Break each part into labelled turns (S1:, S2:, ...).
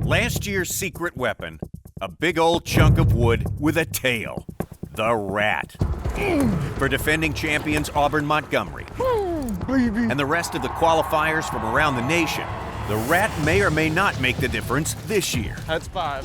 S1: Last year's secret weapon, a big old chunk of wood with a tail. The rat. For defending champions Auburn Montgomery. And the rest of the qualifiers from around the nation, the rat may or may not make the difference this year.
S2: That's 5.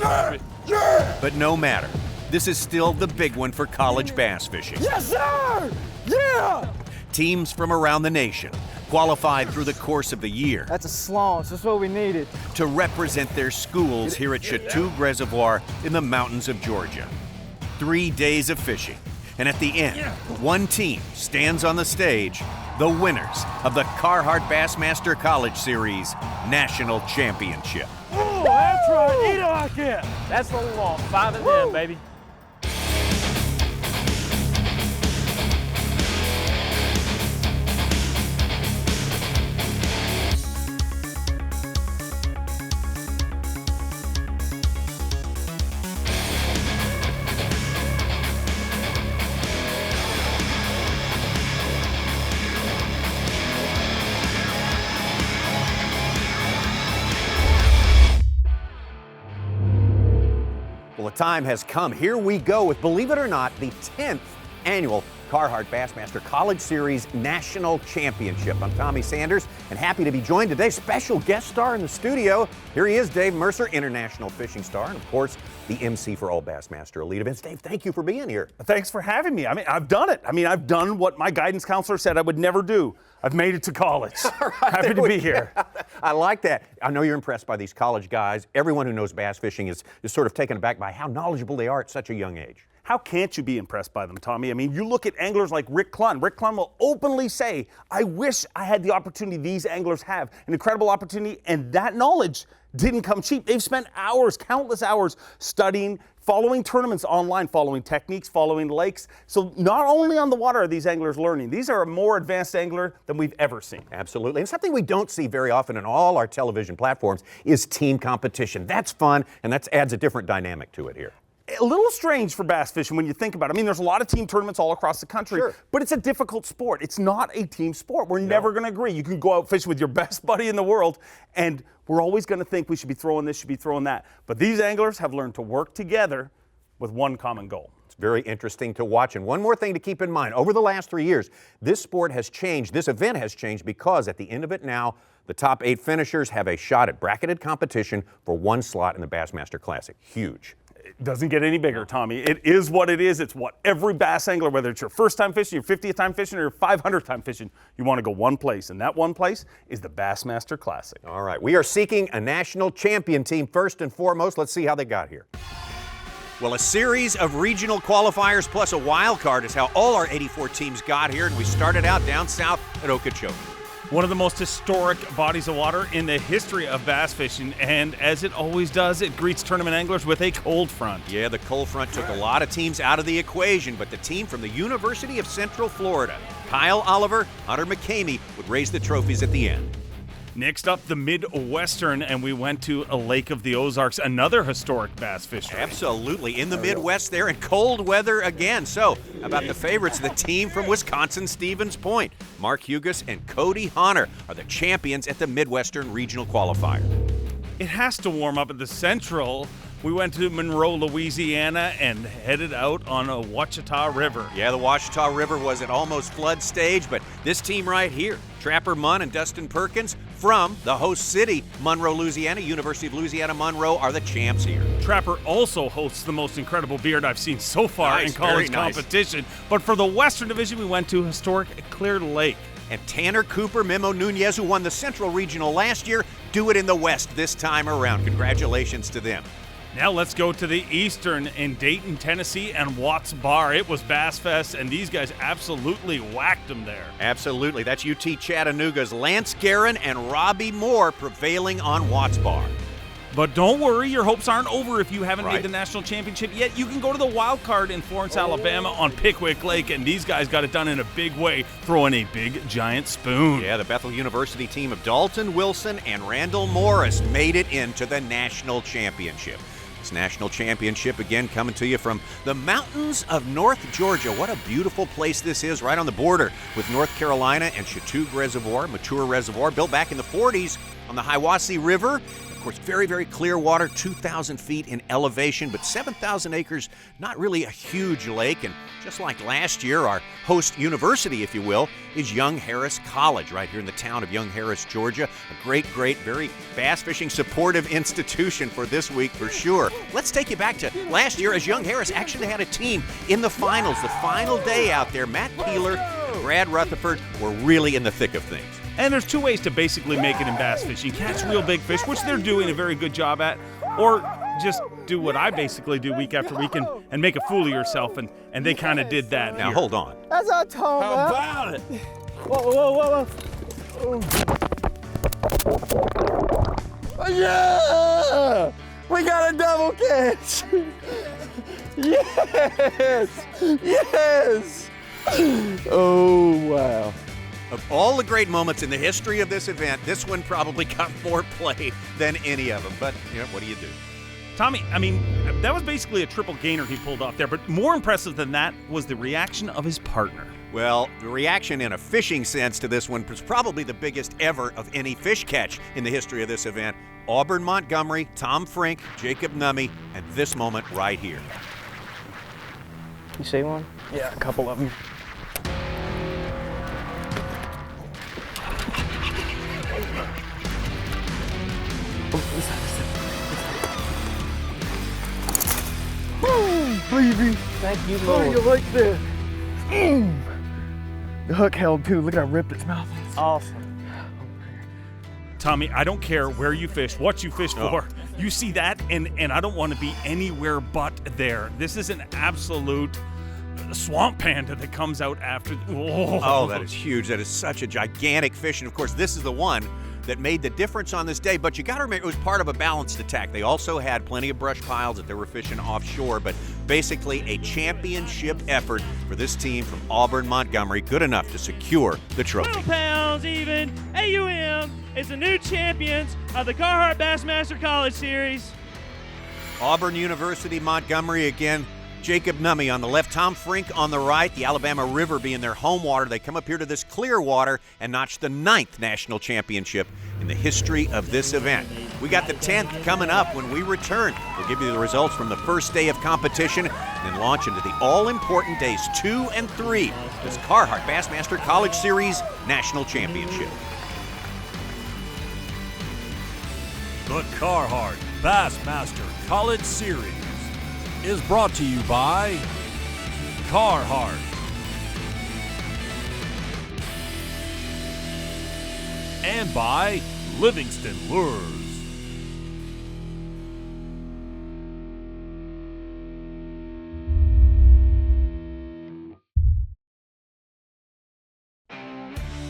S1: But no matter, this is still the big one for college bass fishing.
S3: Yes, sir! Yeah!
S1: Teams from around the nation qualified through the course of the year
S3: That's a slong, that's what we needed.
S1: to represent their schools here at Chatuge Reservoir in the mountains of Georgia. 3 days of fishing, and at the end, one team stands on the stage, the winners of the Carhartt Bassmaster College Series National Championship.
S2: Oh, that's right. Eat it like that. That's the long 5 and 10, baby.
S1: Well, the time has come. Here we go with, believe it or not, the 10th annual Carhartt Bassmaster College Series National Championship. I'm Tommy Sanders, and happy to be joined today. Special guest star in the studio. Here he is, Dave Mercer, international fishing star, and of course, the MC for all Bassmaster Elite events. Dave, thank you for being here.
S2: Thanks for having me. I mean, I've done it. I've done what my guidance counselor said I would never do. I've made it to college. Happy to be here.
S1: I like that. I know you're impressed by these college guys. Everyone who knows bass fishing is sort of taken aback by how knowledgeable they are at such a young age.
S2: How can't you be impressed by them, Tommy? I mean, you look at anglers like Rick Clunn. Rick Clunn will openly say, I wish I had the opportunity these anglers have. An incredible opportunity, and that knowledge didn't come cheap. They've spent hours, countless hours, studying, following tournaments online, following techniques, following lakes. So not only on the water are these anglers learning, these are a more advanced angler than we've ever seen.
S1: Absolutely. And something we don't see very often in all our television platforms is team competition. That's fun, and that adds a different dynamic to it here.
S2: A little strange for bass fishing when you think about it. I mean, there's a lot of team tournaments all across the country,
S1: Sure.
S2: but it's a difficult sport. It's not a team sport. We're never going to agree. You can go out fishing with your best buddy in the world, and we're always going to think we should be throwing this, should be throwing that. But these anglers have learned to work together with one common goal.
S1: It's very interesting to watch. And one more thing to keep in mind, over the last 3 years, this sport has changed, this event has changed because at the end of it now, the top 8 finishers have a shot at bracketed competition for one slot in the Bassmaster Classic. Huge.
S2: It doesn't get any bigger, Tommy. It is what it is. It's what every bass angler, whether it's your first time fishing, your 50th time fishing, or your 500th time fishing, you want to go one place. And that one place is the Bassmaster Classic.
S1: All right, we are seeking a national champion team first and foremost. Let's see how they got here. Well, a series of regional qualifiers plus a wild card is how all our 84 teams got here, and we started out down south at Okeechobee.
S4: One of the most historic bodies of water in the history of bass fishing, and as it always does, it greets tournament anglers with a cold front.
S1: Yeah, the cold front took a lot of teams out of the equation, but the team from the University of Central Florida, Kyle Oliver, Hunter McCamey, would raise the trophies at the end.
S4: Next up, the Midwestern, and we went to a Lake of the Ozarks, another historic bass fishery.
S1: Absolutely, in the Midwest there in cold weather again. So, about the favorites, the team from Wisconsin Stevens Point. Mark Hugus and Cody Honor are the champions at the Midwestern Regional Qualifier.
S4: It has to warm up at the Central. We went to Monroe, Louisiana, and headed out on a Ouachita River.
S1: Yeah, the Ouachita River was at almost flood stage, but this team right here, Trapper Munn and Dustin Perkins from the host city, Monroe, Louisiana, University of Louisiana Monroe, are the champs here.
S4: Trapper also hosts the most incredible beard I've seen so far in college
S1: very nice.
S4: competition. But for the Western Division, we went to historic Clear Lake.
S1: And Tanner Cooper, Memo Nunez, who won the Central Regional last year, do it in the West this time around. Congratulations to them.
S4: Now let's go to the Eastern in Dayton, Tennessee, and Watts Bar. It was Bass Fest, and these guys absolutely whacked them there.
S1: Absolutely. That's UT Chattanooga's Lance Guerin and Robbie Moore prevailing on Watts Bar.
S4: But don't worry, your hopes aren't over if you haven't
S1: Right.
S4: made the national championship yet. You can go to the wild card in Florence, Alabama on Pickwick Lake, and these guys got it done in a big way, throwing a big, giant spoon.
S1: Yeah, the Bethel University team of Dalton Wilson and Randall Morris made it into the national championship. This national championship, again, coming to you from the mountains of North Georgia. What a beautiful place this is, right on the border with North Carolina and Chatuge Reservoir, mature reservoir, built back in the 40s on the Hiwassee River. Of course, very, very clear water, 2,000 feet in elevation, but 7,000 acres, not really a huge lake. And just like last year, our host university, if you will, is Young Harris College, right here in the town of Young Harris, Georgia. A great, very bass fishing supportive institution for this week for sure. Let's take you back to last year, as Young Harris actually had a team in the finals, the final day out there. Matt Peeler, Brad Rutherford were really in the thick of things.
S4: And there's two ways to basically make it in bass fishing. Catch real big fish, which they're doing a very good job at, or just do what I basically do week after week and make a fool of yourself, and they kind of did that.
S1: Now,
S4: here.
S1: hold on.
S3: That's our tone.
S2: How about it?
S3: Whoa. Yeah! We got a double catch! Yes! Oh, wow.
S1: Of all the great moments in the history of this event, this one probably got more play than any of them. But, what do you do?
S4: Tommy, I mean, that was basically a triple gainer he pulled off there, but more impressive than that was the reaction of his partner.
S1: Well, the reaction in a fishing sense to this one was probably the biggest ever of any fish catch in the history of this event. Auburn Montgomery, Tom Frink, Jacob Nummy, and this moment right here.
S3: You see one? Yeah, a couple of them. Boom, baby. Thank you, Lord. How do you like that? The hook held too. Look at how ripped its mouth is. Awesome.
S4: Tommy, I don't care where you fish, what you fish for. You see that, and I don't want to be anywhere but there. This is an absolute swamp panda that comes out after.
S1: Oh, that is huge. That is such a gigantic fish. And of course, this is the one that made the difference on this day. But you got to remember, it was part of a balanced attack. They also had plenty of brush piles that they were fishing offshore, but basically a championship effort for this team from Auburn Montgomery, good enough to secure the trophy.
S5: 12 pounds even. AUM is the new champions of the Carhartt Bassmaster College Series.
S1: Auburn University, Montgomery again. Jacob Nummy on the left, Tom Frink on the right, the Alabama River being their home water. They come up here to this clear water and notch the 9th national championship in the history of this event. We got the 10th coming up when we return. We'll give you the results from the first day of competition and then launch into the all-important days 2 and 3, this Carhartt Bassmaster College Series National Championship.
S6: The Carhartt Bassmaster College Series is brought to you by Carhartt. And by Livingston Lures.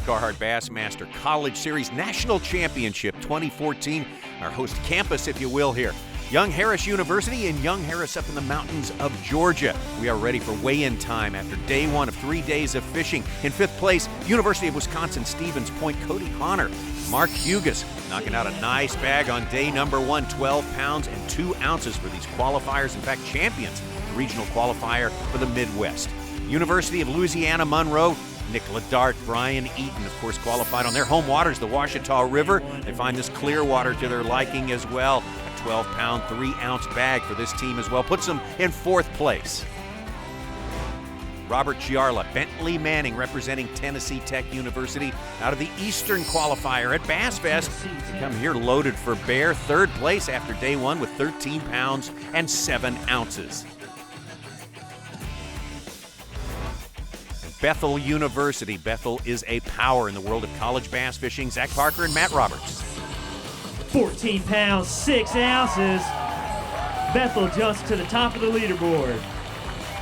S1: Carhartt Bassmaster College Series National Championship 2014, our host campus, if you will, here. Young Harris University and Young Harris up in the mountains of Georgia. We are ready for weigh-in time after day 1 of 3 days of fishing. In 5th place, University of Wisconsin Stevens Point, Cody Connor. Mark Hugas knocking out a nice bag on day number 1, 12 pounds and 2 ounces for these qualifiers. In fact, champions, the regional qualifier for the Midwest. University of Louisiana Monroe, Nick Ledart, Brian Eaton, of course, qualified on their home waters, the Ouachita River. They find this clear water to their liking as well. 12-pound, 3-ounce bag for this team as well. Puts them in 4th place. Robert Chiarla, Bentley Manning representing Tennessee Tech University out of the Eastern qualifier at Bass.Fest. They come here loaded for bear. 3rd place after day 1 with 13 pounds and 7 ounces. Bethel University. Bethel is a power in the world of college bass fishing. Zach Parker and Matt Roberts.
S5: 14 pounds, 6 ounces. Bethel jumps to the top of the leaderboard.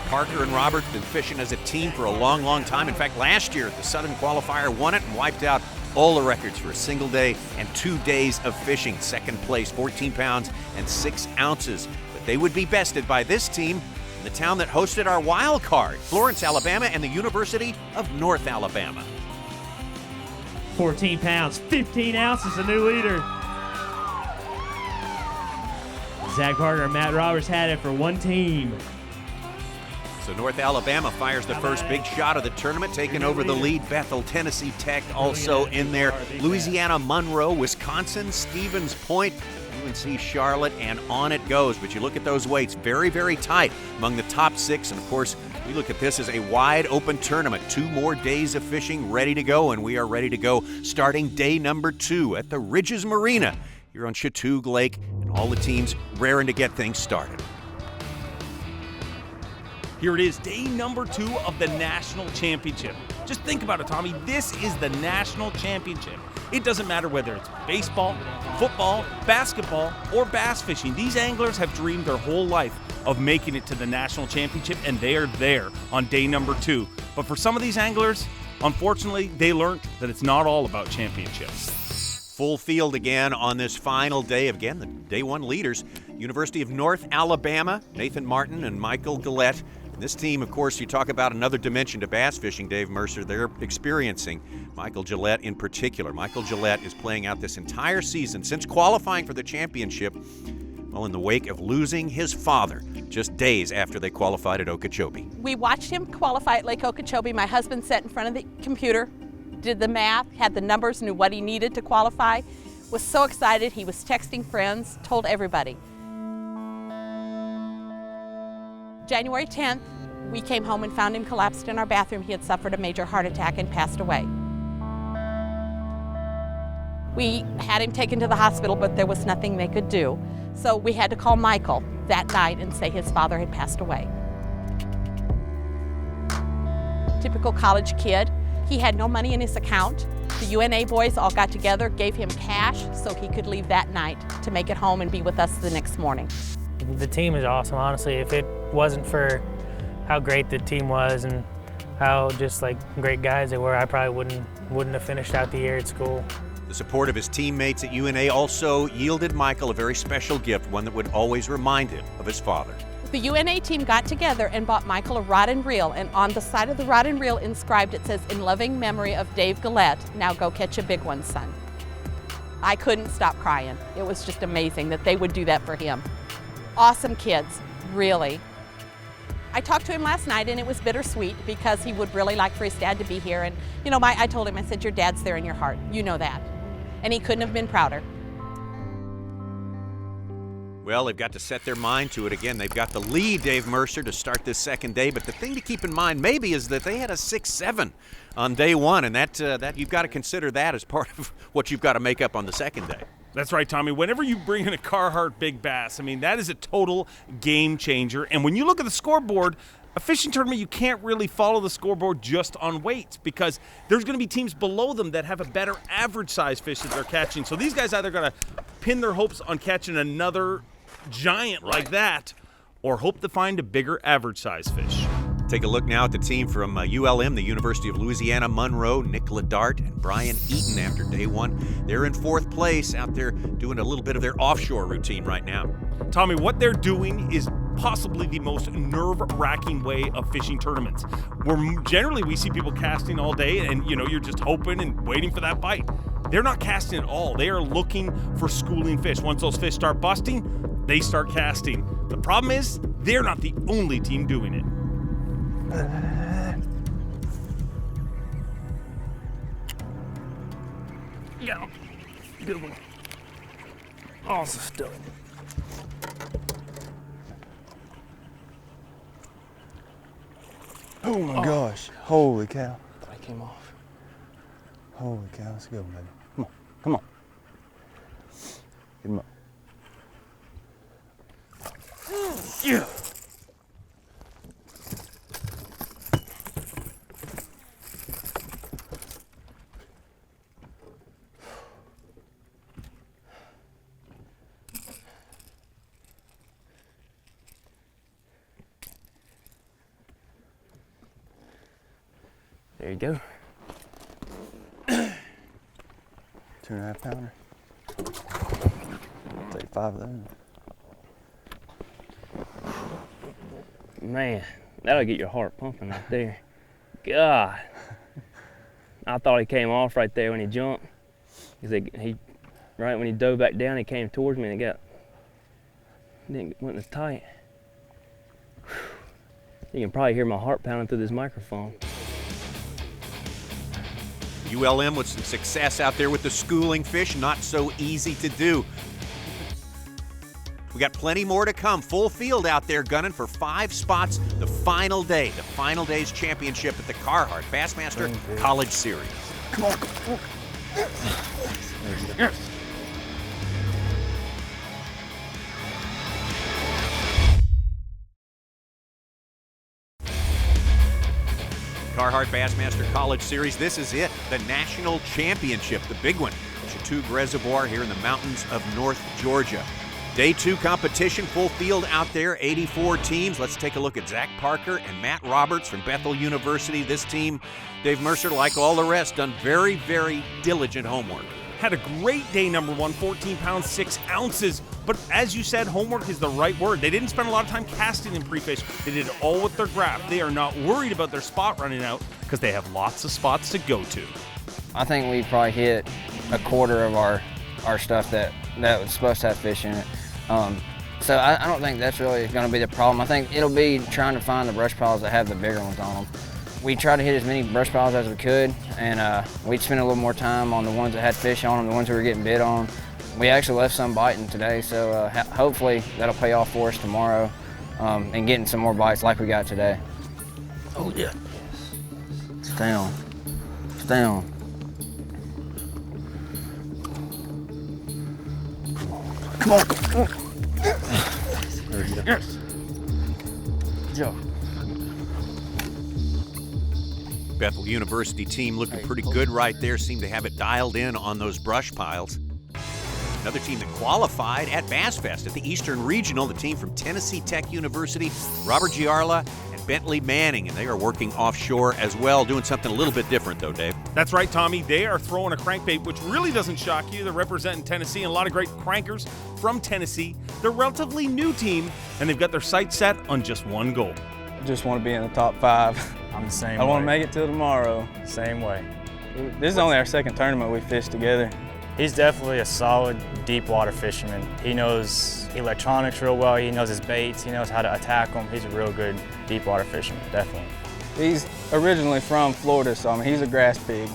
S1: Parker and Roberts have been fishing as a team for a long, long time. In fact, last year, the Southern Qualifier won it and wiped out all the records for a single day and 2 days of fishing. 2nd place, 14 pounds and 6 ounces. But they would be bested by this team in the town that hosted our wild card, Florence, Alabama, and the University of North Alabama.
S5: 14 pounds, 15 ounces, a new leader. Zach Parker and Matt Roberts had it for one team.
S1: So North Alabama fires the first big shot of the tournament, taking over the lead. Bethel, Tennessee Tech also in there. Louisiana, Monroe, Wisconsin, Stevens Point, UNC Charlotte, and on it goes. But you look at those weights, very, very tight among the top 6. And of course, we look at this as a wide open tournament. 2 more days of fishing ready to go, and we are ready to go starting day number 2 at the Ridges Marina here on Chatuge Lake, and all the teams raring to get things started.
S4: Here it is, day number 2 of the National Championship. Just think about it, Tommy. This is the National Championship. It doesn't matter whether it's baseball, football, basketball, or bass fishing. These anglers have dreamed their whole life of making it to the National Championship, and they are there on day number 2. But for some of these anglers, unfortunately, they learned that it's not all about championships.
S1: Full field again on this final day. Again, the day 1 leaders, University of North Alabama, Nathan Martin and Michael Gillette. This team, of course, you talk about another dimension to bass fishing, Dave Mercer, they're experiencing. Michael Gillette in particular. Michael Gillette is playing out this entire season since qualifying for the championship, well, in the wake of losing his father just days after they qualified at Okeechobee.
S7: We watched him qualify at Lake Okeechobee. My husband sat in front of the computer, did the math, had the numbers, knew what he needed to qualify, was so excited. He was texting friends, told everybody. January 10th, we came home and found him collapsed in our bathroom. He had suffered a major heart attack and passed away. We had him taken to the hospital, but there was nothing they could do. So we had to call Michael that night and say his father had passed away. Typical college kid. He had no money in his account. The UNA boys all got together, gave him cash so he could leave that night to make it home and be with us the next morning.
S8: The team is awesome, honestly. If it wasn't for how great the team was and how just like great guys they were, I probably wouldn't have finished out the year at school.
S1: The support of his teammates at UNA also yielded Michael a very special gift, one that would always remind him of his father.
S7: The UNA team got together and bought Michael a rod and reel, and on the side of the rod and reel inscribed it says, "In loving memory of Dave Gillette, now go catch a big one, son." I couldn't stop crying. It was just amazing that they would do that for him. Awesome kids, really. I talked to him last night and it was bittersweet because he would really like for his dad to be here. And you know, I told him, I said, your dad's there in your heart, you know that. And he couldn't have been prouder.
S1: Well, they've got to set their mind to it again. They've got the lead, Dave Mercer, to start this second day. But the thing to keep in mind maybe is that they had a 6-7 on day 1, and that you've got to consider that as part of what you've got to make up on the second day.
S4: That's right, Tommy. Whenever you bring in a Carhartt Big Bass, I mean, that is a total game changer. And when you look at the scoreboard, a fishing tournament, you can't really follow the scoreboard just on weights because there's going to be teams below them that have a better average size fish that they're catching. So these guys either got to pin their hopes on catching another giant like that or hope to find a bigger average size fish.
S1: Take a look now at the team from ULM, the University of Louisiana, Monroe, Nick Ledart, and Brian Eaton after day 1. They're in 4th place out there doing a little bit of their offshore routine right now.
S4: Tommy, what they're doing is possibly the most nerve-wracking way of fishing tournaments. Where generally we see people casting all day and, you know, you're just hoping and waiting for that bite. They're not casting at all. They are looking for schooling fish. Once those fish start busting, they start casting. The problem is they're not the only team doing it.
S3: Yeah, good one. Awesome stuff. Oh my gosh, holy cow.
S9: I came off.
S3: Holy cow, let's go, baby. Come on, come on. Get him up. Yeah.
S9: There you go.
S3: 2.5 pounder. Take 5 of those.
S9: Man, that'll get your heart pumping right there. God. I thought he came off right there when he jumped. He right when he dove back down, he came towards me and went as tight. You can probably hear my heart pounding through this microphone.
S1: ULM with some success out there with the schooling fish, not so easy to do. We got plenty more to come. Full field out there gunning for 5 spots the final day's championship at the Carhartt Bassmaster College Series.
S3: Come on. Yes.
S1: Carhartt Bassmaster College Series. This is it, the national championship, the big one. Chatuge Reservoir here in the mountains of North Georgia. Day 2 competition, full field out there, 84 teams. Let's take a look at Zach Parker and Matt Roberts from Bethel University. This team, Dave Mercer, like all the rest, done very, very diligent homework.
S4: Had a great day number 1, 14 pounds, 6 ounces. But as you said, homework is the right word. They didn't spend a lot of time casting in pre-fish. They did it all with their graph. They are not worried about their spot running out because they have lots of spots to go to.
S10: I think we probably hit a quarter of our stuff that was supposed to have fish in it. So I don't think that's really going to be the problem. I think it'll be trying to find the brush piles that have the bigger ones on them. We tried to hit as many brush piles as we could, and we'd spend a little more time on the ones that had fish on them, the ones we were getting bit on. We actually left some biting today, so hopefully that'll pay off for us tomorrow and getting some more bites like we got today. Oh, yeah. Stay on. Stay on. Come on. There you go. Yes. Good job.
S1: Bethel University team looking pretty good right there. Seem to have it dialed in on those brush piles. Another team that qualified at Bass.Fest at the Eastern Regional, the team from Tennessee Tech University, Robert Giarla and Bentley Manning, and they are working offshore as well, doing something a little bit different though, Dave.
S4: That's right, Tommy. They are throwing a crankbait, which really doesn't shock you. They're representing Tennessee and a lot of great crankers from Tennessee. They're a relatively new team, and they've got their sights set on just one goal.
S3: I just want to be in the top 5.
S11: I'm the same way.
S3: I want to make it till tomorrow.
S11: Same way.
S3: This is only our 2nd tournament we fished together.
S11: He's definitely a solid deep water fisherman. He knows electronics real well. He knows his baits. He knows how to attack them. He's a real good deep water fisherman, definitely.
S3: He's originally from Florida, so I mean he's a grass pig.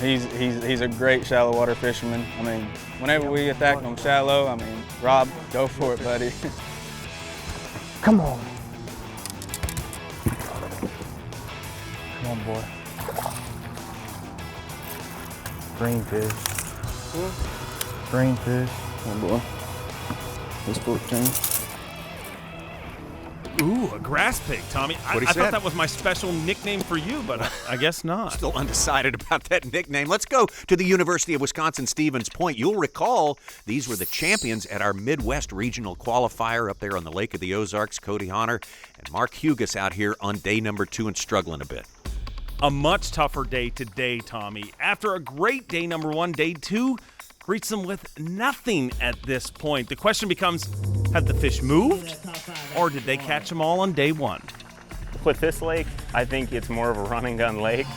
S3: He's a great shallow water fisherman. I mean, whenever we attack him shallow, I mean, Rob, go for it, buddy.
S11: Come on. Come on, boy. Green fish. Green fish.
S3: Oh boy. He's 14.
S4: Ooh, a grass pig, Tommy. I thought that was my special nickname for you, but I guess not.
S1: Still undecided about that nickname. Let's go to the University of Wisconsin-Stevens Point. You'll recall these were the champions at our Midwest Regional Qualifier up there on the Lake of the Ozarks. Cody Honor and Mark Hugas out here on day number 2 and struggling a bit.
S4: A much tougher day today, Tommy. After a great day number 1, day 2 greets them with nothing at this point. The question becomes, have the fish moved, or did they catch them all on day 1?
S9: With this lake, I think it's more of a run and gun lake.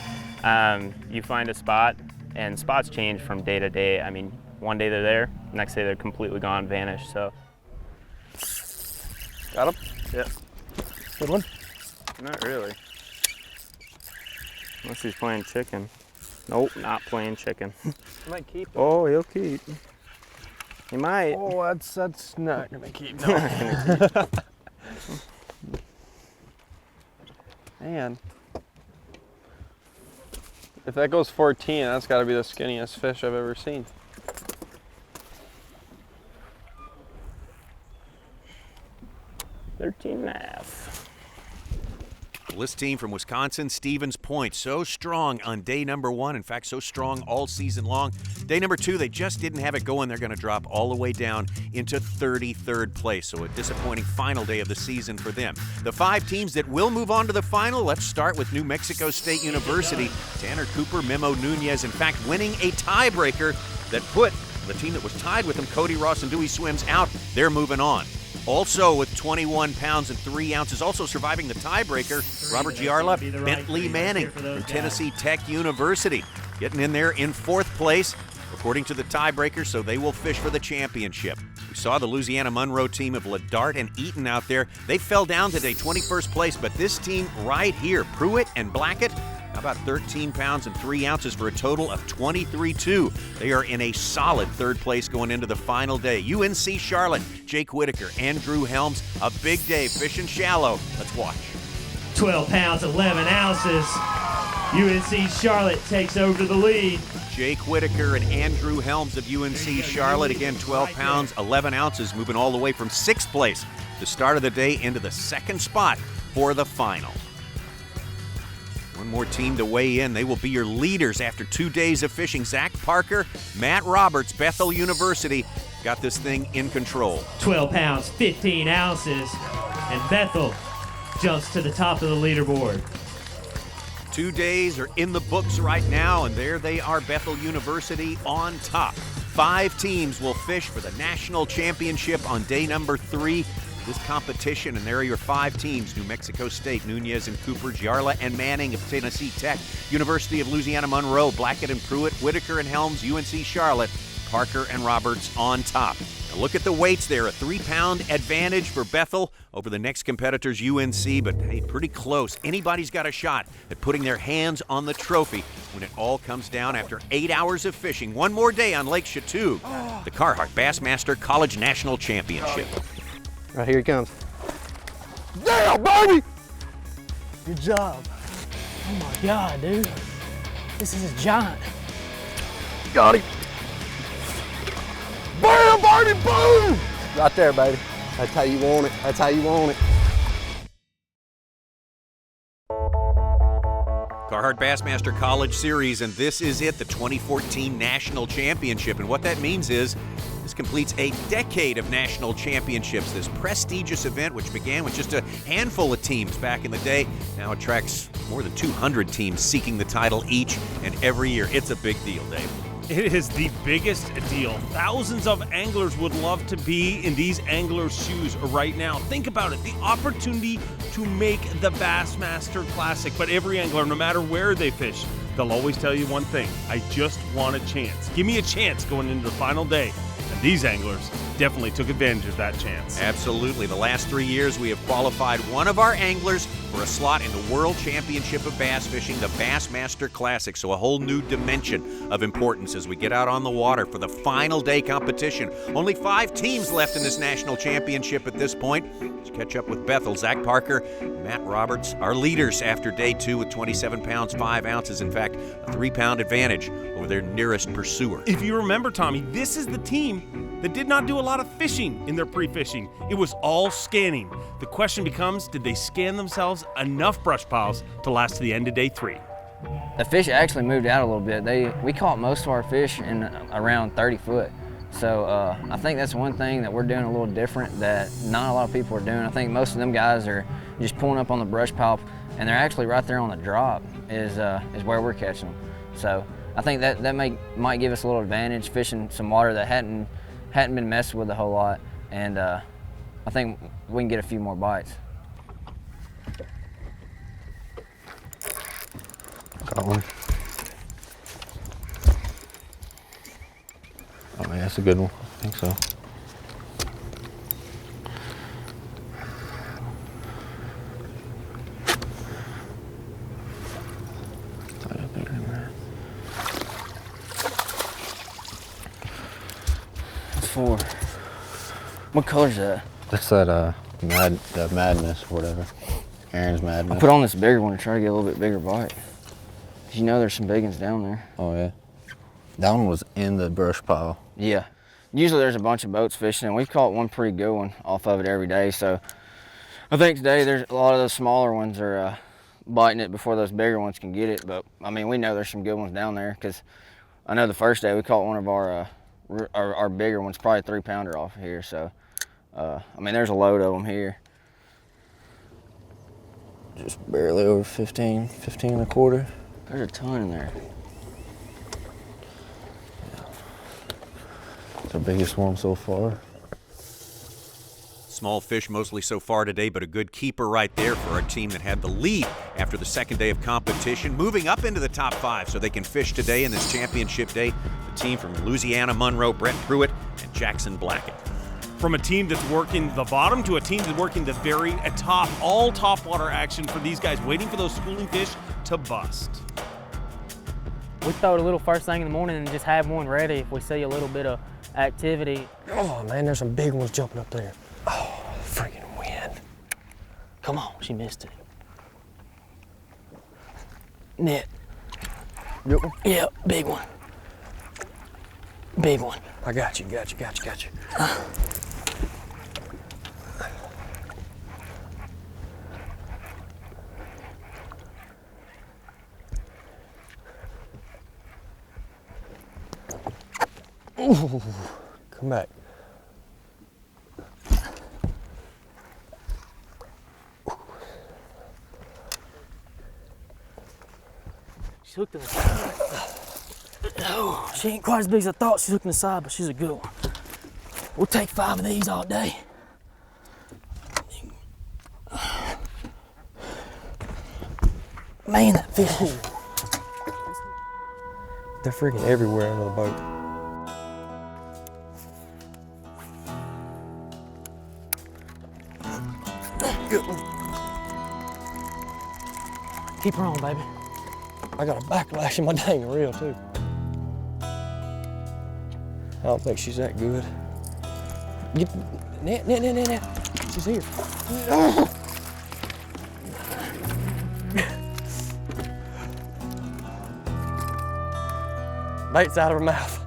S9: You find a spot, and spots change from day to day. I mean, one day they're there, next day they're completely gone, vanished, so.
S3: Got him?
S9: Yeah.
S3: Good one?
S9: Not really. Unless he's playing chicken. Nope, not playing chicken.
S3: He might keep him.
S9: Oh, he'll keep. He might.
S3: Oh, that's not gonna keep.
S9: No. Not gonna keep.
S3: Man. If that goes 14, that's gotta be the skinniest fish I've ever seen.
S9: $13.5.
S1: Well, this team from Wisconsin, Stevens Point, so strong on day number 1. In fact, so strong all season long. Day number 2, they just didn't have it going. They're going to drop all the way down into 33rd place. So a disappointing final day of the season for them. The 5 teams that will move on to the final, let's start with New Mexico State University. Tanner Cooper, Memo Nunez, in fact, winning a tiebreaker that put the team that was tied with them, Cody Ross and Dewey Swims, out. They're moving on. Also with 21 pounds and 3 ounces, also surviving the tiebreaker, Robert Giarla, Bentley Manning from Tennessee Tech University, getting in there in 4th place, according to the tiebreaker, so they will fish for the championship. We saw the Louisiana Monroe team of Ladart and Eaton out there. They fell down today, 21st place, but this team right here, Pruitt and Blackett, how about 13 pounds and 3 ounces for a total of 23-2. They are in a solid third place going into the final day. UNC Charlotte, Jake Whitaker, Andrew Helms, a big day fishing shallow. Let's watch.
S5: 12 pounds, 11 ounces. UNC Charlotte takes over the lead.
S1: Jake Whitaker and Andrew Helms of UNC Charlotte, again 12 pounds, 11 ounces, moving all the way from 6th place, the start of the day, into the 2nd spot for the final. One more team to weigh in. They will be your leaders after 2 days of fishing. Zach Parker, Matt Roberts, Bethel University, got this thing in control.
S5: 12 pounds, 15 ounces, and Bethel jumps to the top of the leaderboard.
S1: 2 days are in the books right now, and there they are, Bethel University on top. 5 teams will fish for the national championship on day number 3. This competition, and there are your 5 teams: New Mexico State, Nunez and Cooper, Jarla and Manning of Tennessee Tech, University of Louisiana Monroe, Blackett and Pruitt, Whitaker and Helms, UNC Charlotte, Parker and Roberts on top. Now look at the weights there, a 3-pound advantage for Bethel over the next competitors, UNC, but hey, pretty close. Anybody's got a shot at putting their hands on the trophy when it all comes down after 8 hours of fishing. One more day on Lake Chatuge, the Carhartt Bassmaster College National Championship.
S12: Right, here he comes. Yeah, baby!
S8: Good job. Oh my God, dude. This is a giant.
S12: Got him. Bam, baby, boom! Right there, baby. That's how you want it. That's how you want it.
S1: Carhartt Bassmaster College Series, and this is it, the 2014 National Championship. And what that means is this completes a decade of national championships. This prestigious event, which began with just a handful of teams back in the day, now attracts more than 200 teams seeking the title each and every year. It's a big deal, Dave.
S4: It is the biggest deal. Thousands of anglers would love to be in these anglers' shoes right now. Think about it, the opportunity to make the Bassmaster Classic. But every angler, no matter where they fish, they'll always tell you one thing: I just want a chance. Give me a chance going into the final day. And these anglers definitely took advantage of that chance.
S1: Absolutely. The last 3 years, we have qualified one of our anglers for a slot in the World Championship of Bass Fishing, the Bassmaster Classic. So a whole new dimension of importance as we get out on the water for the final day competition. Only 5 teams left in this national championship at this point. Let's catch up with Bethel. Zach Parker, Matt Roberts, our leaders after day 2 with 27 pounds, 5 ounces. In fact, a 3-pound advantage over their nearest pursuer.
S4: If you remember, Tommy, this is the team that did not do a lot of fishing in their pre-fishing. It was all scanning. The question becomes, did they scan themselves enough brush piles to last to the end of day 3?
S10: The fish actually moved out a little bit. We caught most of our fish in around 30 foot. So I think that's one thing that we're doing a little different that not a lot of people are doing. I think most of them guys are just pulling up on the brush pile, and they're actually right there on the drop is where we're catching them. So I think that might give us a little advantage fishing some water that hadn't been messed with a whole lot, and I think we can get a few more bites.
S12: Got one. Oh yeah, that's a good one. I think so.
S10: That's 4. What color's that?
S12: That's that Madness or whatever. Aaron's Madness.
S10: I put on this bigger one to try to get a little bit bigger bite. You know there's some big ones down there.
S12: Oh yeah. That one was in the brush pile.
S10: Yeah. Usually there's a bunch of boats fishing, and we've caught one pretty good one off of it every day. So I think today there's a lot of those smaller ones are biting it before those bigger ones can get it. But I mean, we know there's some good ones down there, because I know the first day we caught one of our bigger ones, probably a 3-pounder off of here. So I mean, there's a load of them here.
S12: Just barely over 15 and a quarter.
S10: There's a ton in there.
S12: It's the biggest one so far.
S1: Small fish mostly so far today, but a good keeper right there for our team that had the lead after the second day of competition, moving up into the top 5 so they can fish today in this championship day. The team from Louisiana Monroe, Brett Pruitt and Jackson Blackett.
S4: From a team that's working the bottom to a team that's working the very top, all top water action for these guys, waiting for those schooling fish to bust.
S8: We throw it a little first thing in the morning and just have one ready if we see a little bit of activity.
S12: Oh man, there's some big ones jumping up there. Oh, freaking wind.
S8: Come on, she missed it. Net.
S12: Good one?
S8: Yeah, big one. Big one.
S12: I got you. Ooh, come back.
S8: She's hooked in the side. Oh, she ain't quite as big as I thought. She's hooked in the side, but she's a good one. We'll take 5 of these all day. Man, that fish.
S12: They're freaking everywhere under the boat. Good one.
S8: Keep her on, baby.
S12: I got a backlash in my dang reel too. I don't think she's that good. Get net. She's here. Bait's out of her mouth.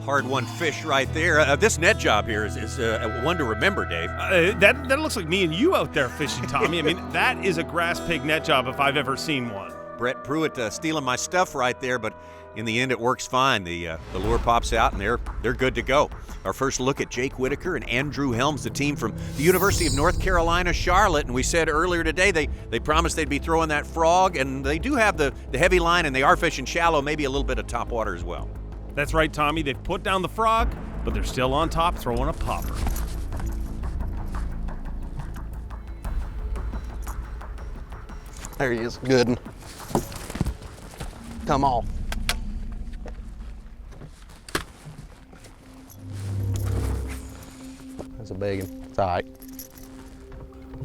S1: Hard-won fish right there. This net job here is one to remember, Dave.
S4: That looks like me and you out there fishing, Tommy. I mean, that is a grass pig net job if I've ever seen one.
S1: Brett Pruitt stealing my stuff right there, but in the end it works fine. The lure pops out and they're good to go. Our first look at Jake Whitaker and Andrew Helms, the team from the University of North Carolina, Charlotte. And we said earlier today they promised they'd be throwing that frog, and they do have the heavy line, and they are fishing shallow, maybe a little bit of top water as well.
S4: That's right, Tommy. They've put down the frog, but they're still on top throwing a popper.
S12: There he is, good one. Come on. That's a big one. It's all right.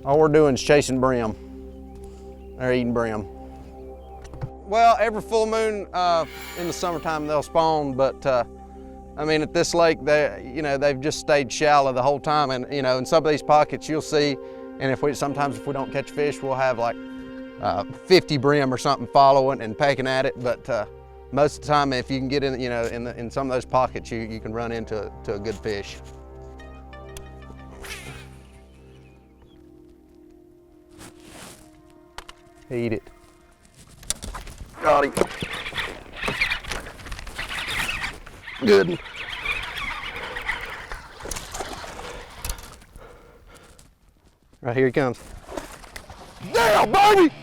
S12: All we're doing is chasing brim. They're eating brim. Well, every full moon in the summertime they'll spawn, but I mean at this lake they've just stayed shallow the whole time, and in some of these pockets you'll see, and sometimes if we don't catch fish we'll have like 50 brim or something following and pecking at it, but most of the time if you can get in in some of those pockets you can run into a good fish. Eat it. Got him. Good. Right here he comes. Damn, baby!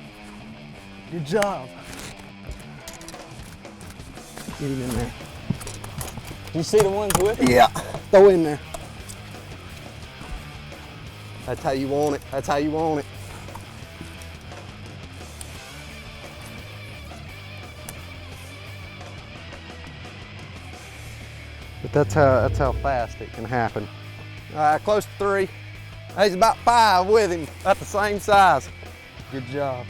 S12: Good job. Get him in there.
S8: You see the ones with him?
S12: Yeah. Throw in there. That's how you want it. That's how you want it. But that's how fast it can happen. Close to 3. He's about 5 with him, about the same size. Good job.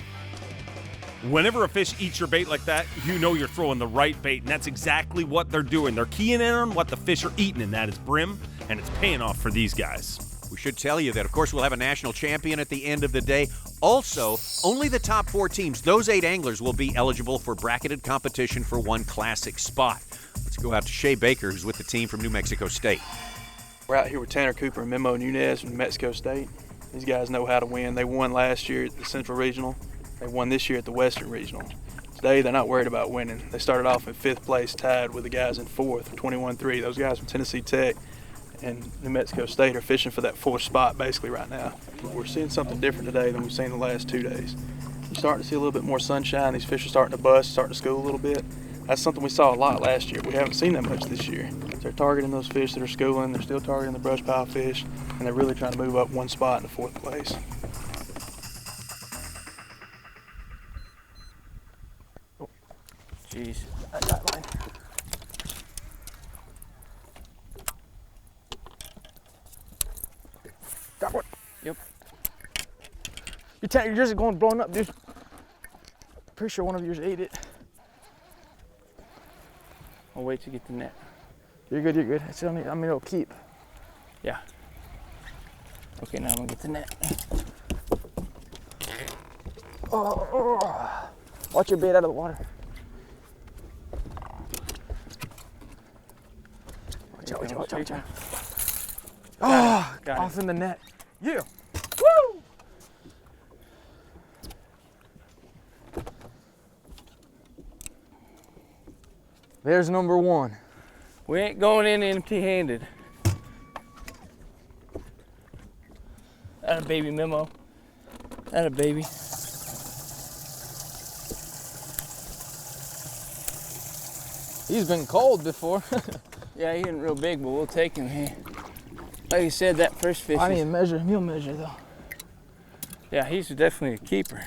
S4: Whenever a fish eats your bait like that, you know you're throwing the right bait, and that's exactly what they're doing. They're keying in on what the fish are eating, and that is brim, and it's paying off for these guys.
S1: We should tell you that, of course, we'll have a national champion at the end of the day. Also, only the top 4 teams, those 8 anglers, will be eligible for bracketed competition for one classic spot. Let's go out to Shea Baker, who's with the team from New Mexico State.
S13: We're out here with Tanner Cooper and Memo Nunez from New Mexico State. These guys know how to win. They won last year at the Central Regional. They won this year at the Western Regional. Today, they're not worried about winning. They started off in 5th place, tied with the guys in 4th, 21-3. Those guys from Tennessee Tech and New Mexico State are fishing for that 4th spot basically right now. We're seeing something different today than we've seen the last 2 days. You're starting to see a little bit more sunshine. These fish are starting to bust, starting to school a little bit. That's something we saw a lot last year. We haven't seen that much this year. They're targeting those fish that are schooling. They're still targeting the brush pile fish, and they're really trying to move up one spot into 4th place.
S8: Jeez.
S3: Yep. You're just going blowing up, dude. Pretty sure one of yours ate it. I'll wait to get the net. You're good, you're good. I mean, it'll keep. Yeah. Okay, now I'm gonna get the net. Oh. Watch your bait out of the water. Watch out. Oh, off in the net. Yeah. Woo! There's number one. We ain't going in empty-handed. That a baby Memo. That a baby. He's been cold before. Yeah, he ain't real big, but we'll take him here. Like you said, that first fish. I didn't measure him. He'll measure though. Yeah, he's definitely a keeper.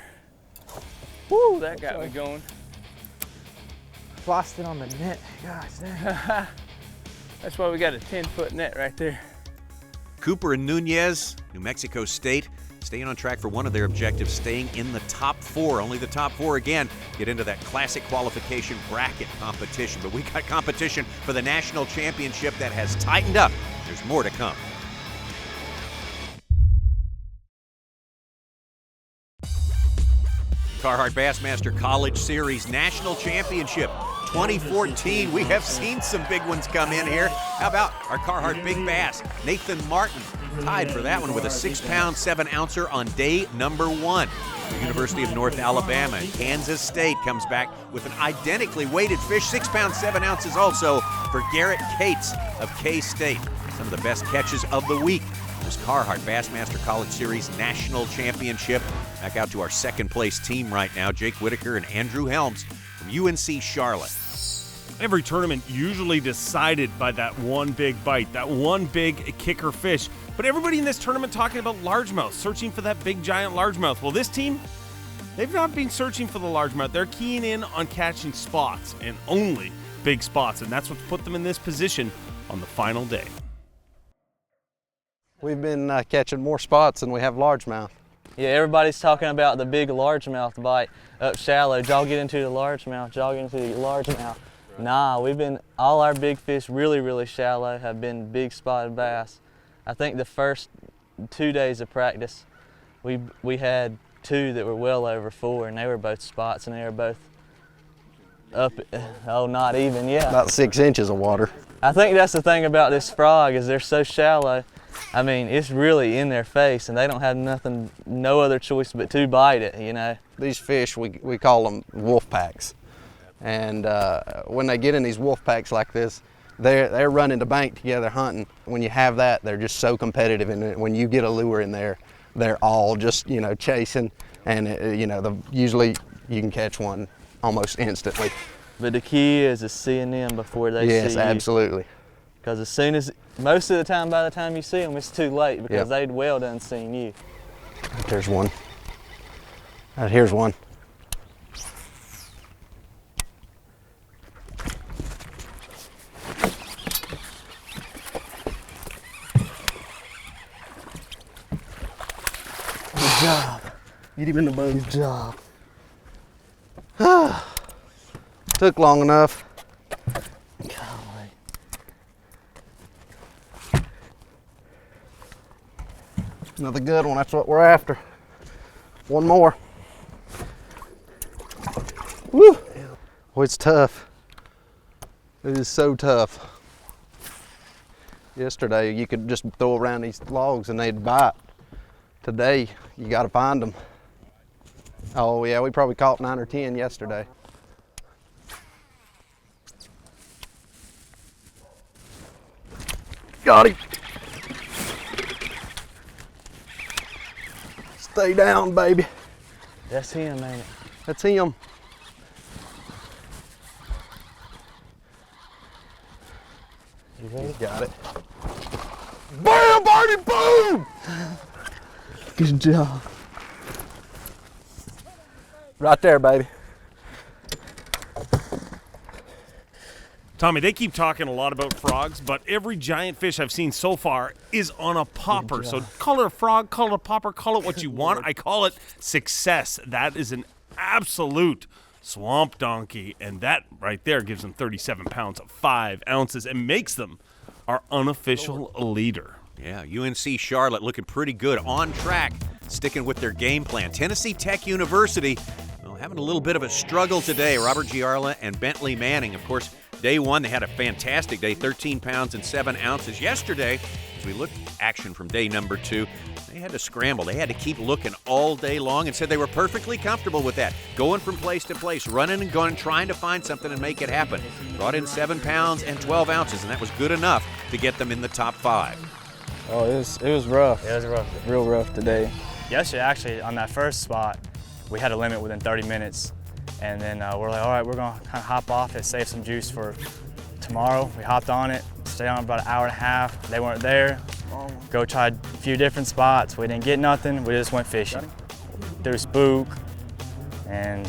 S3: Woo, that got me going. Lost it on the net. Gosh, that's why we got a 10-foot net right there.
S1: Cooper and Nunez, New Mexico State, staying on track for one of their objectives, staying in the top 4. Only the top 4 again get into that classic qualification bracket competition. But we got competition for the national championship that has tightened up. There's more to come. Carhartt Bassmaster College Series National Championship 2014. We have seen some big ones come in here. How about our Carhartt Big Bass? Nathan Martin tied for that one with a 6-pound, 7-ouncer on day number 1. The University of North Alabama and Kansas State comes back with an identically weighted fish, 6 pounds, 7 ounces also for Garrett Cates of K-State. Some of the best catches of the week. This Carhartt Bassmaster College Series National Championship. Back out to our second place team right now, Jake Whitaker and Andrew Helms from UNC Charlotte.
S4: Every tournament usually decided by that one big bite, that one big kicker fish. But everybody in this tournament talking about largemouth, searching for that big giant largemouth. Well, this team, they've not been searching for the largemouth. They're keying in on catching spots and only big spots, and that's what's put them in this position on the final day.
S12: We've been catching more spots than we have largemouth.
S3: Yeah, everybody's talking about the big largemouth bite up shallow. Y'all get into the largemouth, y'all get into the largemouth. Nah, all our big fish really shallow have been big spotted bass. I think the first 2 days of practice, we had 2 that were well over 4, and they were both spots, and they were both up, not even, yeah.
S12: About 6 inches of water.
S3: I think that's the thing about this frog is they're so shallow. I mean, it's really in their face, and they don't have no other choice but to bite it, you know.
S12: These fish, we call them wolf packs. And when they get in these wolf packs like this, they're running the bank together hunting. When you have that, they're just so competitive, and when you get a lure in there, they're all just, chasing, and usually you can catch one almost instantly.
S3: But the key is seeing them before they see you.
S12: Yes, absolutely.
S3: Because most of the time, by the time you see them, it's too late because they'd well done seen you.
S12: There's one. Here's one.
S3: Good job.
S12: Get him in the boat. Good job. Took long enough.
S3: Golly.
S12: Another good one, that's what we're after. One more. Woo! Oh, it's tough. It is so tough. Yesterday, you could just throw around these logs and they'd bite. Today, you gotta find them. Oh yeah, we probably caught 9 or 10 yesterday. Got him. Stay down, baby.
S3: That's him, ain't it?
S12: That's him.
S3: You ready?
S12: Got it. Bam, Barney, boom!
S3: Good job.
S12: Right there, baby.
S4: Tommy, they keep talking a lot about frogs, but every giant fish I've seen so far is on a popper. So call it a frog, call it a popper, call it what you want. I call it success. That is an absolute swamp donkey, and that right there gives them 37 pounds of 5 ounces and makes them our unofficial leader.
S1: Yeah, UNC Charlotte looking pretty good, on track, sticking with their game plan. Tennessee Tech University, well, having a little bit of a struggle today. Robert Giarla and Bentley Manning, of course, day one, they had a fantastic day, 13 pounds and 7 ounces. Yesterday, as we looked at action from day number 2, they had to scramble. They had to keep looking all day long and said they were perfectly comfortable with that, going from place to place, running and going, trying to find something and make it happen. Brought in 7 pounds and 12 ounces, and that was good enough to get them in the top 5.
S10: Oh, it was rough.
S11: It was rough.
S10: Real rough today.
S11: Yesterday, actually, on that first spot, we had a limit within 30 minutes. And then we're like, all right, we're going to kind of hop off and save some juice for tomorrow. We hopped on it, stayed on about an hour and a half. They weren't there. Go tried a few different spots. We didn't get nothing. We just went fishing. Threw spook and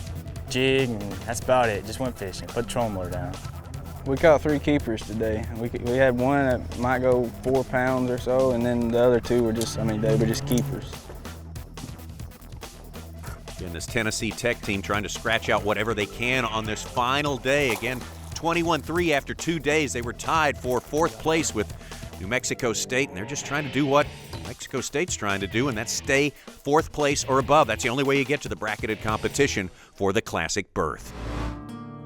S11: jig, and that's about it. Just went fishing, put the trolling motor down.
S10: We caught 3 keepers today. We had one that might go 4 pounds or so, and then the other 2 were just, they were just keepers.
S1: And this Tennessee Tech team trying to scratch out whatever they can on this final day. Again, 21-3 after 2 days. They were tied for 4th place with New Mexico State, and they're just trying to do what Mexico State's trying to do, and that's stay 4th place or above. That's the only way you get to the bracketed competition for the Classic berth.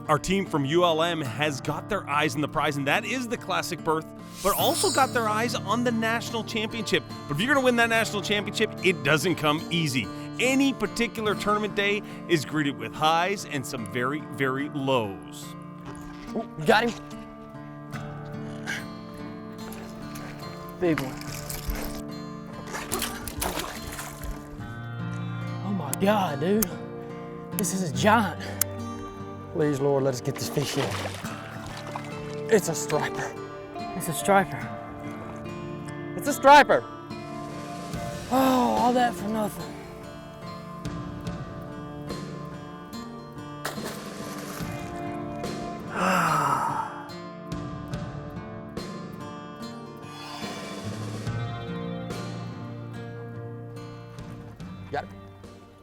S4: Our team from ULM has got their eyes on the prize, and that is the Classic berth, but also got their eyes on the National Championship. But if you're going to win that National Championship, it doesn't come easy. Any particular tournament day is greeted with highs and some very, very lows.
S8: Ooh, got him. Big one. Oh my God, dude. This is a giant. Please, Lord, let us get this fish in. It's a striper. It's a striper. It's a striper. Oh, all that for nothing. Got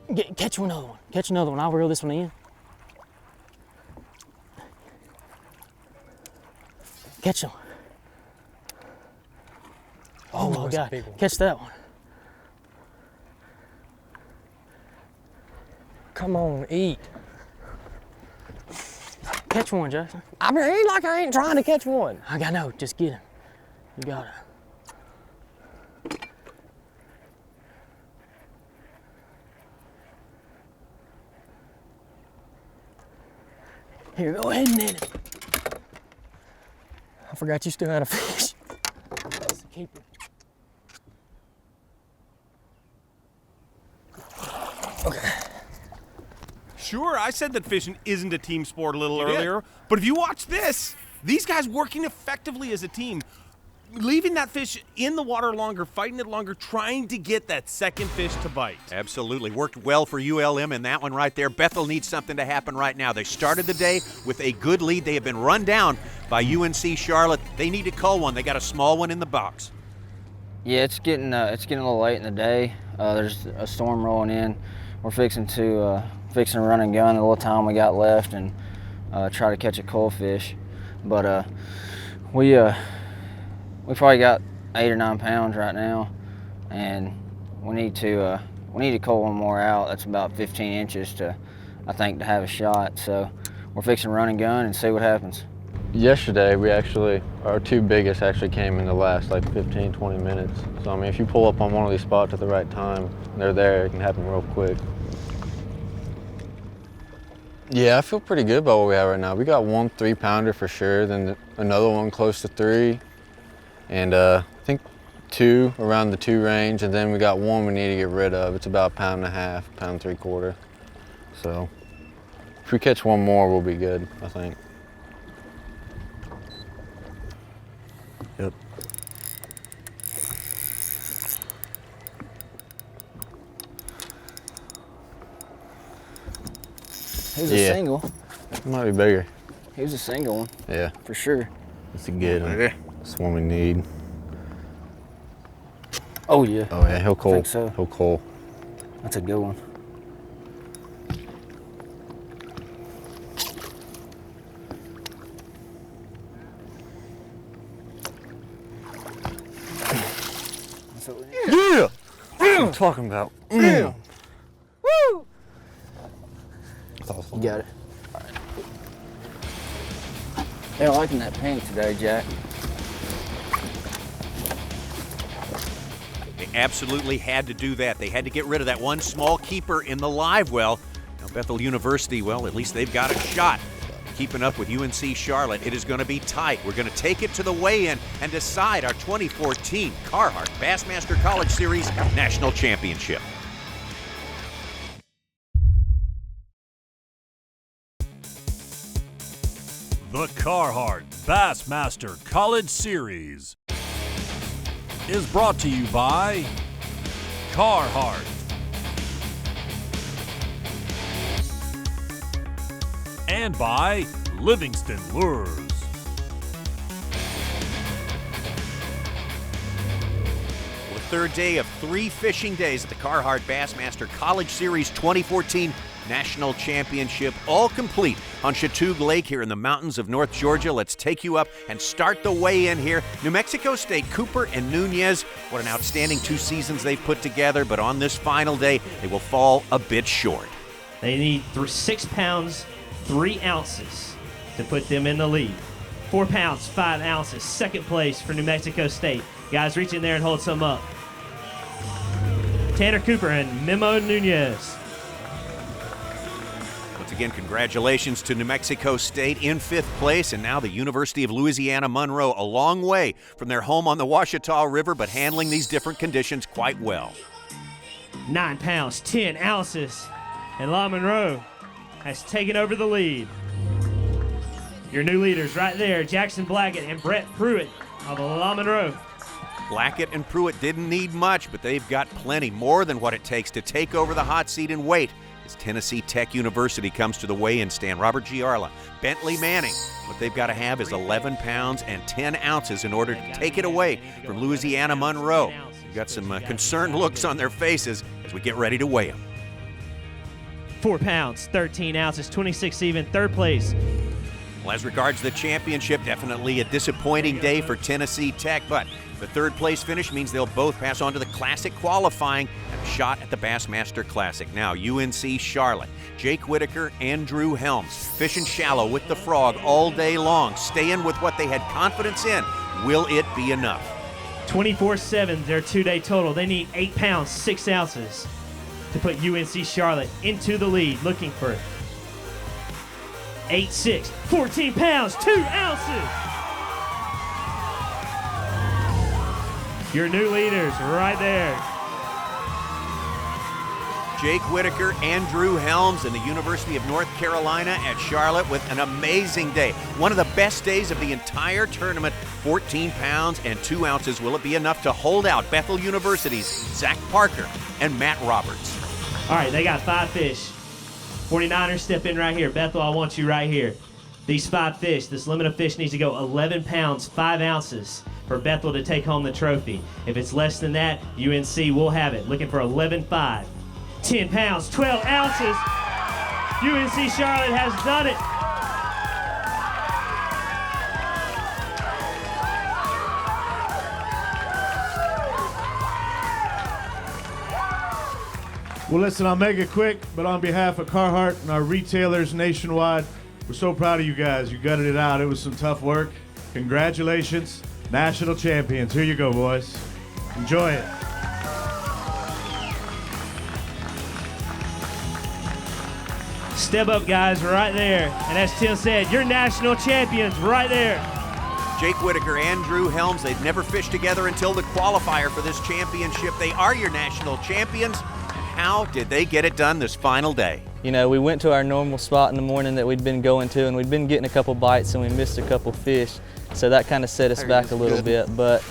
S8: it. Catch another one. Catch another one. I'll reel this one in. Catch him. Oh my God. Catch that one. Come on, eat. Catch one, Jackson. I mean, it ain't like I ain't trying to catch one. I know, just get him. You got it. Here, go ahead and net it. I forgot you still had a fish. That's a keeper. Okay.
S4: Sure, I said that fishing isn't a team sport a little earlier, but if you watch this, these guys working effectively as a team, leaving that fish in the water longer, fighting it longer, trying to get that second fish to bite.
S1: Absolutely. Worked well for ULM in that one right there. Bethel needs something to happen right now. They started the day with a good lead. They have been run down by UNC Charlotte. They need to call one. They got a small one in the box.
S10: Yeah, it's getting a little late in the day. There's a storm rolling in. We're fixing to run and gun the little time we got left and try to catch a coalfish. But we probably got 8 or 9 pounds right now, and we need to cull one more out. That's about 15 inches to have a shot. So we're fixing to run and gun and see what happens.
S12: Yesterday, our 2 biggest actually came in the last 15, 20 minutes. So, I mean, if you pull up on one of these spots at the right time, they're there, it can happen real quick. Yeah, I feel pretty good about what we have right now. We got 1 3-pounder for sure, then another one close to 3, and I think 2 around the 2 range, and then we got 1 we need to get rid of. It's about 1.5 pounds, 1.75 pounds. So if we catch 1 more, we'll be good, I think. Yep.
S10: Here's a single.
S12: It might be bigger.
S10: He was a single one.
S12: Yeah.
S10: For sure.
S12: That's a good one. That's one we need.
S10: Oh, yeah.
S12: Oh, yeah, he'll call.
S10: I think so.
S12: He'll call.
S10: That's a good one.
S12: Yeah! That's what I'm talking about.
S10: Yeah.
S12: Woo!
S10: You got it. All right. They're liking that pink today, Jack.
S1: They absolutely had to do that. They had to get rid of that one small keeper in the live well. Now Bethel University, well, at least they've got a shot. Keeping up with UNC Charlotte, it is going to be tight. We're going to take it to the weigh-in and decide our 2014 Carhartt Bassmaster College Series National Championship.
S6: The Carhartt Bassmaster College Series is brought to you by Carhartt and by Livingston Lures.
S1: Well, the third day of 3 fishing days at the Carhartt Bassmaster College Series 2014 National Championship, all complete on Chatuge Lake here in the mountains of North Georgia. Let's take you up and start the weigh-in here. New Mexico State, Cooper and Nunez, what an outstanding 2 seasons they've put together, but on this final day, they will fall a bit short.
S5: They need 6 pounds, 3 ounces to put them in the lead. 4 pounds, 5 ounces, second place for New Mexico State. Guys, reach in there and hold some up. Tanner Cooper and Memo Nunez.
S1: Once again, congratulations to New Mexico State in 5th place, and now the University of Louisiana Monroe, a long way from their home on the Ouachita River, but handling these different conditions quite well.
S5: 9 pounds, 10 ounces, and La Monroe has taken over the lead. Your new leaders right there, Jackson Blackett and Brett Pruitt of La Monroe.
S1: Blackett and Pruitt didn't need much, but they've got plenty, more than what it takes to take over the hot seat and wait as Tennessee Tech University comes to the weigh-in stand. Robert Giarla, Bentley Manning. What they've got to have is 11 pounds and 10 ounces in order to take it away from Louisiana Monroe. You've got some concerned looks on their faces as we get ready to weigh them.
S5: 4 pounds, 13 ounces, 26 even, third place.
S1: Well, as regards the championship, definitely a disappointing day for Tennessee Tech, but the 3rd place finish means they'll both pass on to the Classic qualifying and a shot at the Bassmaster Classic. Now, UNC Charlotte, Jake Whitaker and Drew Helms, fishing shallow with the frog all day long, staying with what they had confidence in. Will it be enough?
S5: 24-7, their 2-day total. They need 8 pounds, 6 ounces to put UNC Charlotte into the lead, looking for 8-6, 14 pounds, 2 ounces. Your new leaders right there.
S1: Jake Whitaker and Drew Helms in the University of North Carolina at Charlotte with an amazing day. One of the best days of the entire tournament, 14 pounds and 2 ounces. Will it be enough to hold out Bethel University's Zach Parker and Matt Roberts?
S5: All right, they got 5 fish. 49ers, step in right here. Bethel, I want you right here. These 5 fish, this limit of fish needs to go 11 pounds, 5 ounces for Bethel to take home the trophy. If it's less than that, UNC will have it. Looking for 11.5. 10 pounds, 12 ounces. UNC Charlotte has done it.
S14: Well, listen, I'll make it quick, but on behalf of Carhartt and our retailers nationwide, we're so proud of you guys. You gutted it out. It was some tough work. Congratulations, national champions. Here you go, boys. Enjoy it.
S5: Step up, guys, right there. And as Tim said, you're national champions right there.
S1: Jake Whitaker and Drew Helms, they've never fished together until the qualifier for this championship. They are your national champions. How did they get it done this final day?
S3: You know, we went to our normal spot in the morning that we'd been going to, and we'd been getting a couple bites and we missed a couple fish. So that kind of set us back a little bit. But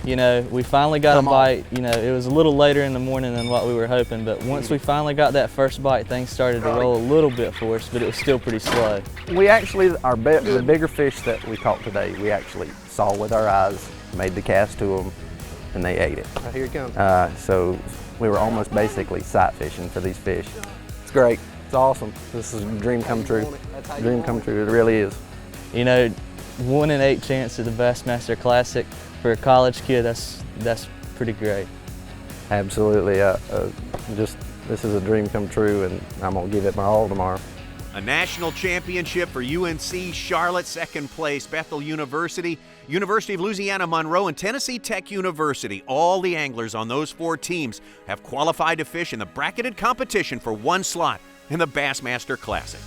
S3: You know, we finally got a bite. You know, it was a little later in the morning than what we were hoping, but once we finally got that first bite, things started to roll a little bit for us, but it was still pretty slow.
S12: We actually, the bigger fish that we caught today, we actually saw with our eyes, made the cast to them, and they ate it. Here it comes. So we were almost basically sight fishing for these fish. It's great. It's awesome. This is a dream come true. Dream come true. It really is.
S3: You know, 1 in 8 chance at the Bassmaster Classic for a college kid. That's pretty great.
S12: Absolutely. This is a dream come true, and I'm gonna give it my all tomorrow.
S1: A national championship for UNC Charlotte, second place Bethel University, University of Louisiana Monroe, and Tennessee Tech University. All the anglers on those 4 teams have qualified to fish in the bracketed competition for 1 slot in the Bassmaster Classic.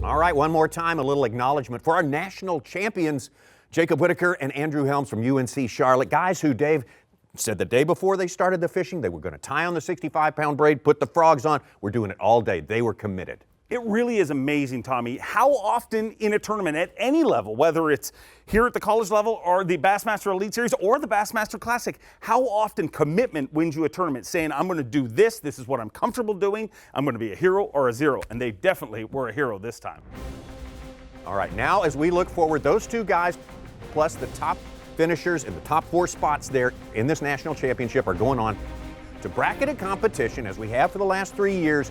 S1: All right, one more time, a little acknowledgement for our national champions, Jacob Whitaker and Andrew Helms from UNC Charlotte. Guys who Dave said the day before they started the fishing, they were going to tie on the 65-pound braid, put the frogs on. We're doing it all day. They were committed.
S2: It really is amazing, Tommy, how often in a tournament at any level, whether it's here at the college level or the Bassmaster Elite Series or the Bassmaster Classic, how often commitment wins you a tournament, saying, I'm going to do this is what I'm comfortable doing, I'm going to be a hero or a zero. And they definitely were a hero this time.
S1: All right, now as we look forward, those 2 guys plus the top finishers in the top 4 spots there in this national championship are going on to bracketed competition, as we have for the last 3 years,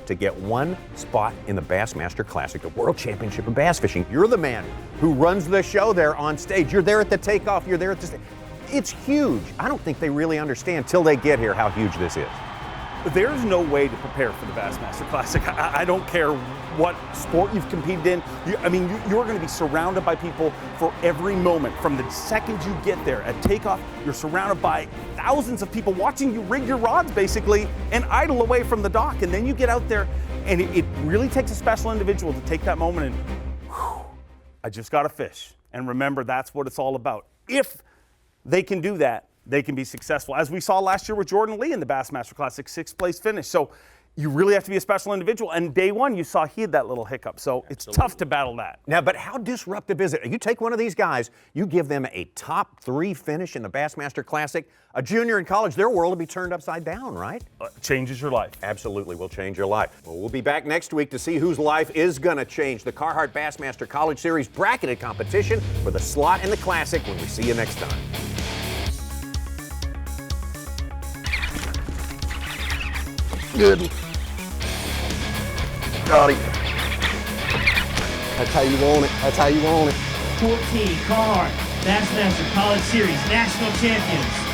S1: to get 1 spot in the Bassmaster Classic, the World Championship of Bass Fishing. You're the man who runs the show there on stage. You're there at the takeoff. You're there at the stage. It's huge. I don't think they really understand till they get here how huge this is.
S2: There's no way to prepare for the Bassmaster Classic. I don't care what sport you've competed in. You're going to be surrounded by people for every moment. From the second you get there at takeoff, you're surrounded by thousands of people watching you rig your rods, basically, and idle away from the dock. And then you get out there, and it really takes a special individual to take that moment and, whew, I just got to fish. And remember, that's what it's all about. If they can do that, they can be successful. As we saw last year with Jordan Lee in the Bassmaster Classic, 6th place finish. So you really have to be a special individual. And day 1, you saw he had that little hiccup. So it's tough to battle that.
S1: Now, but how disruptive is it? You take one of these guys, you give them a top 3 finish in the Bassmaster Classic, a junior in college, their world will be turned upside down, right?
S2: Changes your life.
S1: Absolutely will change your life. Well, we'll be back next week to see whose life is going to change. The Carhartt Bassmaster College Series bracketed competition for the slot in the Classic when we see you next time.
S12: Good. Got him. That's how you want it. That's how you want it.
S5: 14 Carhartt Bassmaster College Series National Champions.